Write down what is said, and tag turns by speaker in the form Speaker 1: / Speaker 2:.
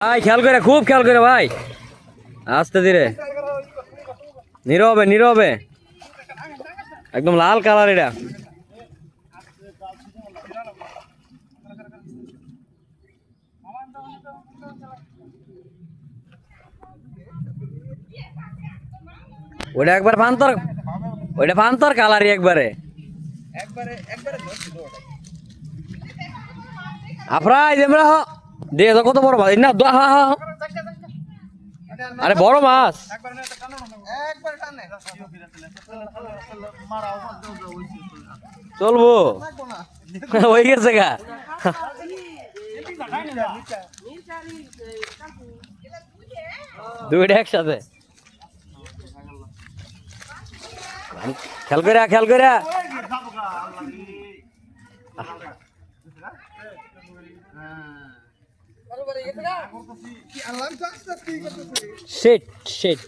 Speaker 1: ভাই খেয়াল করে, খুব খেয়াল করে ভাই, আস্তে ধীরে, নীরবে নীরবে, একদম লাল কালার এটা। ওটা একবার ফান্তর, ওইটা ফান্তর কালারই একবারে আফরাই দেমরা হ দে তো কত বড় মাছ না, হা হা। আরে বড় মাছ চলবো হয়ে গেছে গা। দুইটা একসাথে খেয়াল করে, খেয়াল করে। শেট শেট